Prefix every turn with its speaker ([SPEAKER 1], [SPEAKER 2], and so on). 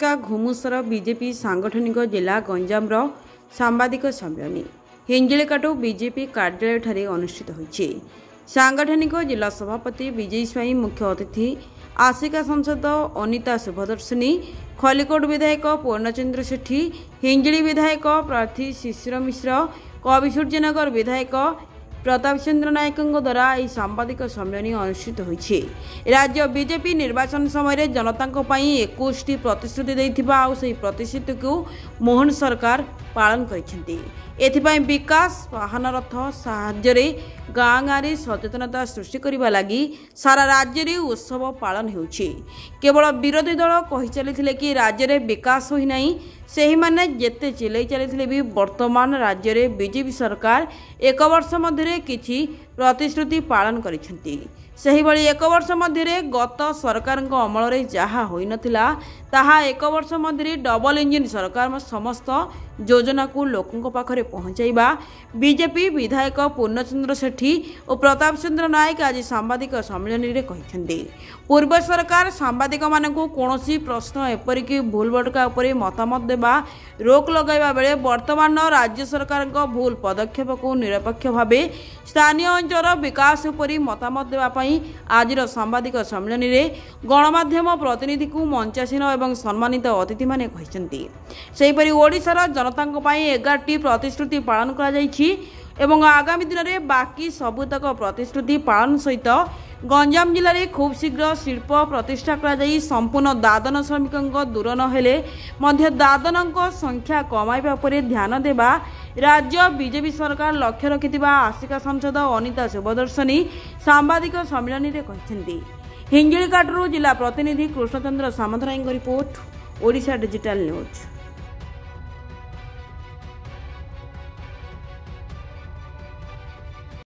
[SPEAKER 1] नमस्कार। घुमुसर बीजेपी सांगठनिक जिला गंजामर सांबादिक सम्मेलन हिंजिलीकाटु बीजेपी कार्यालय ठारे अनुष्ठित होइछि। सांगठनिक जिला सभापति विजय स्वाई, मुख्य अतिथि आसिका सांसद अनिता शुभदर्शिनी, खलिकोट विधायक पूर्णचंद्र सेठी, हिंजिली विधायक प्रार्थी शिशिर मिश्र, कविसूर्यनगर विधायक प्रताप चंद्र नायक द्वारा यह सांबादिक सम्मेलन अनुष्ठित होइछि। राज्य बीजेपी निर्वाचन समय जनता 21 प्रतिश्रुति देथिबा आ सही प्रतिश्रुति को मोहन सरकार पालन करिसेंती। एथिपाई विकास वाहन रथ साहाय्य गाँ गाँव सचेतनता सृष्टि करने लगी सारा राज्य में उत्सव पालन होउछि। केवल विरोधी दल कहि चलिथिले कि राज्य में विकास होई नाही, सेही माने जेते चिल्लाई चलिथिले भी वर्तमान राज्य में बीजेपी सरकार 1 वर्ष मध्य किछि प्रतिश्रुति पालन करिसेंती। सही भली 1 वर्ष मध्य गत सरकार अमल में जहाँ होई नथिला ताहा 1 वर्ष मध्य डबल इंजिन सरकार समस्त योजना को लोकों पाखरे पहुंचाइबा बीजेपी विधायक पूर्णचंद्र सेठी और प्रताप चंद्र नायक आज सांबादिक सम्मेलन में कहते। पूर्व सरकार सांबादिक मानकु कौनसी प्रश्न एपरिक भूल भटका उपर मतामत देवा रोक लगाइबा बेले वर्तमान राज्य सरकार भूल पदक्षेप को निरपेक्ष भाव स्थानीय अंचल विकास उपर मतामत देवाई आज सांबादिक सम्मेलन में गणमाध्यम प्रतिनिधि को मंचासीन और सम्मानित अतिथि माने कहते। सेहीपरि ओडिशार जनता 11टी प्रतिश्रुति पालन एवं आगामी दिन में बाकी सबुतक प्रतिश्रुति पालन सहित गंजाम जिले में खूब शीघ्र शिल्प प्रतिष्ठा कर संपूर्ण दादन श्रमिक दूर नहेले दादन संख्या कमाइबा पर ध्यान देवा राज्य बीजेपी सरकार लक्ष्य रखिथिबा आसिका सांसद अनिता शुभदर्शिनी सांबादिक सम्मेलन में कहते। हिंजिलीकाटु जिला प्रतिनिधि Krishnachandra Samantaray report, Odisha digital news.